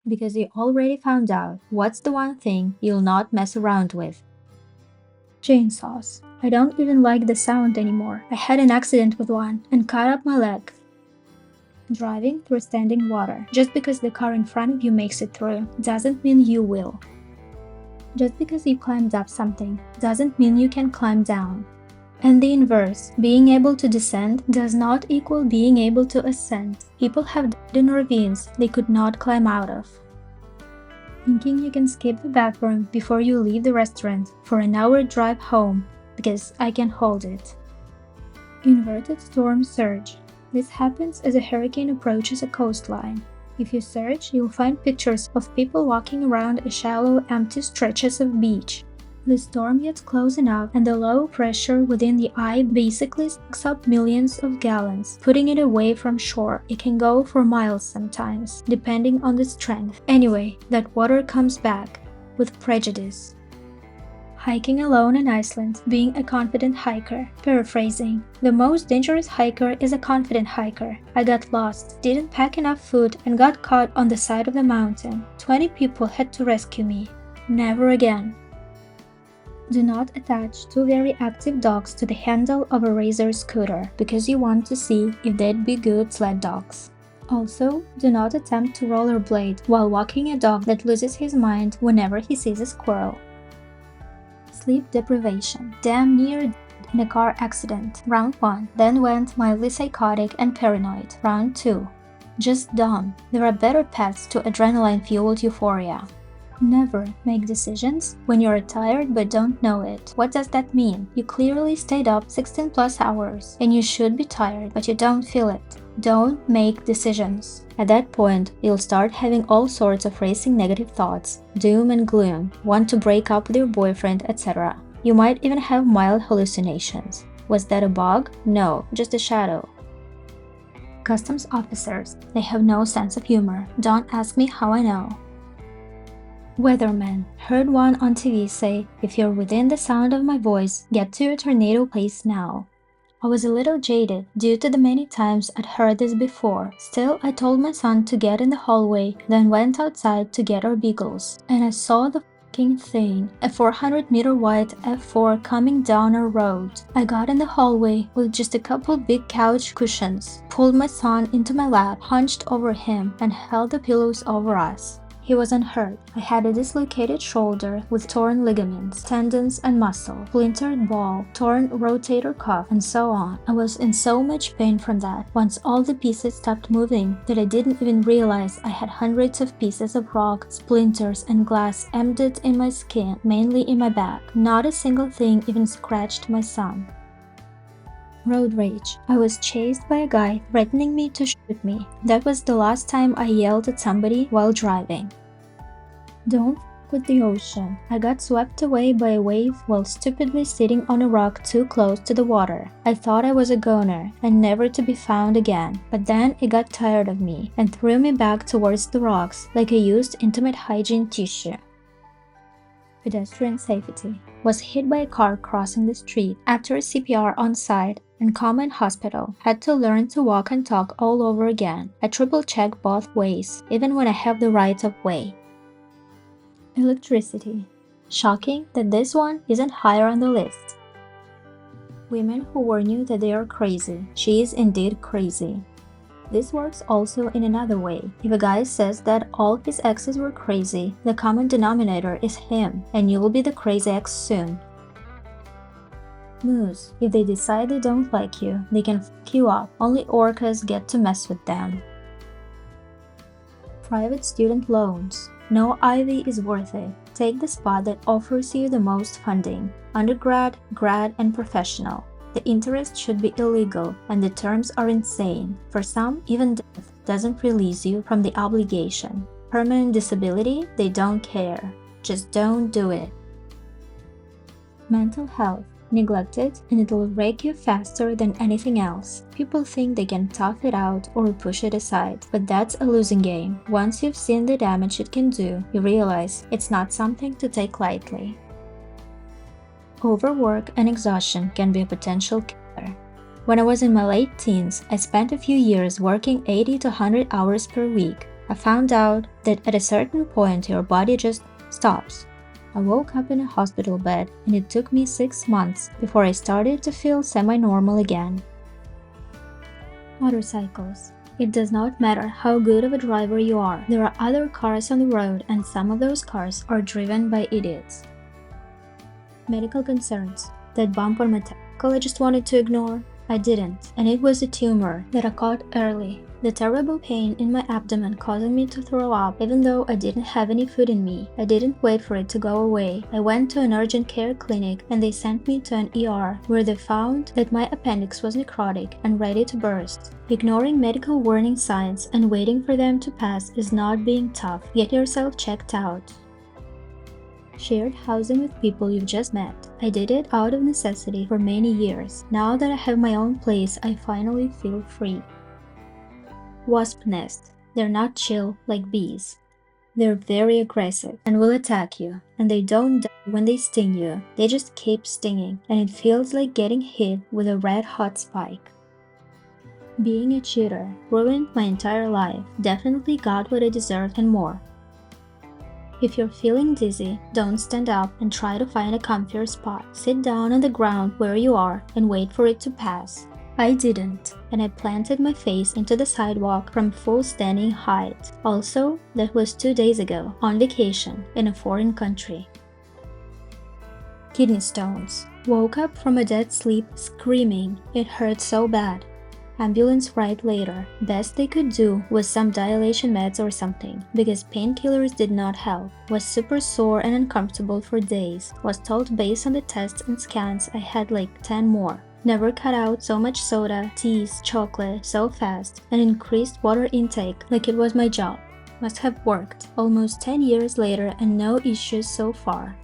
Because you already found out what's the one thing you'll not mess around with. Chainsaws. I don't even like the sound anymore. I had an accident with one and cut up my leg. Driving through standing water. Just because the car in front of you makes it through doesn't mean you will. Just because you climbed up something doesn't mean you can climb down. And the inverse, being able to descend does not equal being able to ascend. People have died in ravines they could not climb out of. Thinking you can skip the bathroom before you leave the restaurant for an hour drive home because I can hold it. Inverted storm surge. This happens as a hurricane approaches a coastline. If you search, you'll find pictures of people walking around a shallow, empty stretches of beach. The storm gets close enough and the low pressure within the eye basically sucks up millions of gallons, putting it away from shore. It can go for miles sometimes, depending on the strength. Anyway, that water comes back, with prejudice. Hiking alone in Iceland, being a confident hiker. Paraphrasing, the most dangerous hiker is a confident hiker. I got lost, didn't pack enough food, and got caught on the side of the mountain. 20 people had to rescue me. Never again. Do not attach two very active dogs to the handle of a racer scooter because you want to see if they'd be good sled dogs. Also, do not attempt to rollerblade while walking a dog that loses his mind whenever he sees a squirrel. Sleep deprivation. Damn near dead in a car accident. Round 1. Then went mildly psychotic and paranoid. Round 2. Just dumb. There are better paths to adrenaline-fueled euphoria. Never make decisions when you're tired but don't know it. What does that mean? You clearly stayed up 16 plus hours and you should be tired but you don't feel it. Don't make decisions. At that point, you'll start having all sorts of racing negative thoughts, doom and gloom, want to break up with your boyfriend, etc. You might even have mild hallucinations. Was that a bug? No, just a shadow. Customs officers. They have no sense of humor. Don't ask me how I know. Weatherman. Heard one on TV say, if you're within the sound of my voice, get to your tornado place now. I was a little jaded due to the many times I'd heard this before. Still, I told my son to get in the hallway, then went outside to get our beagles. And I saw the f***ing thing, a 400-meter wide F4 coming down our road. I got in the hallway with just a couple big couch cushions, pulled my son into my lap, hunched over him, and held the pillows over us. He was unhurt. I had a dislocated shoulder with torn ligaments, tendons and muscle, splintered ball, torn rotator cuff, and so on. I was in so much pain from that, once all the pieces stopped moving, that I didn't even realize I had hundreds of pieces of rock, splinters, and glass embedded in my skin, mainly in my back. Not a single thing even scratched my son. Road rage. I was chased by a guy threatening me to shoot me. That was the last time I yelled at somebody while driving. Don't f with the ocean. I got swept away by a wave while stupidly sitting on a rock too close to the water. I thought I was a goner and never to be found again, but then it got tired of me and threw me back towards the rocks like a used intimate hygiene tissue. Pedestrian safety. Was hit by a car crossing the street. After a CPR on site and coma in hospital, had to learn to walk and talk all over again. I triple check both ways, even when I have the right of way. Electricity. Shocking that this one isn't higher on the list. Women who warn you that they are crazy. She is indeed crazy. This works also in another way. If a guy says that all his exes were crazy, the common denominator is him, and you will be the crazy ex soon. Moose. If they decide they don't like you, they can f*** you up. Only orcas get to mess with them. Private student loans. No Ivy is worth it. Take the spot that offers you the most funding. Undergrad, grad, and professional. The interest should be illegal, and the terms are insane. For some, even death doesn't release you from the obligation. Permanent disability, they don't care. Just don't do it. Mental health. Neglect it, and it'll wreck you faster than anything else. People think they can tough it out or push it aside, but that's a losing game. Once you've seen the damage it can do, you realize it's not something to take lightly. Overwork and exhaustion can be a potential killer. When I was in my late teens, I spent a few years working 80 to 100 hours per week. I found out that at a certain point your body just stops. I woke up in a hospital bed and it took me 6 months before I started to feel semi-normal again. Motorcycles. It does not matter how good of a driver you are, there are other cars on the road and some of those cars are driven by idiots. Medical concerns. That bump on my testicle I just wanted to ignore? I didn't, and it was a tumor that I caught early. The terrible pain in my abdomen causing me to throw up even though I didn't have any food in me. I didn't wait for it to go away. I went to an urgent care clinic and they sent me to an ER where they found that my appendix was necrotic and ready to burst. Ignoring medical warning signs and waiting for them to pass is not being tough. Get yourself checked out. Shared housing with people you've just met. I did it out of necessity for many years. Now that I have my own place, I finally feel free. Wasp nest. They're not chill like bees. They're very aggressive and will attack you, and they don't die when they sting you. They just keep stinging, and it feels like getting hit with a red-hot spike. Being a cheater ruined my entire life. Definitely got what I deserved and more. If you're feeling dizzy, don't stand up and try to find a comfier spot. Sit down on the ground where you are and wait for it to pass. I didn't, and I planted my face into the sidewalk from full standing height. Also, that was 2 days ago, on vacation, in a foreign country. Kidney stones. Woke up from a dead sleep screaming. It hurt so bad. Ambulance ride later. Best they could do was some dilation meds or something, because painkillers did not help. Was super sore and uncomfortable for days. Was told based on the tests and scans I had like 10 more. Never cut out so much soda, teas, chocolate so fast, and increased water intake like it was my job. Must have worked. Almost 10 years later and no issues so far.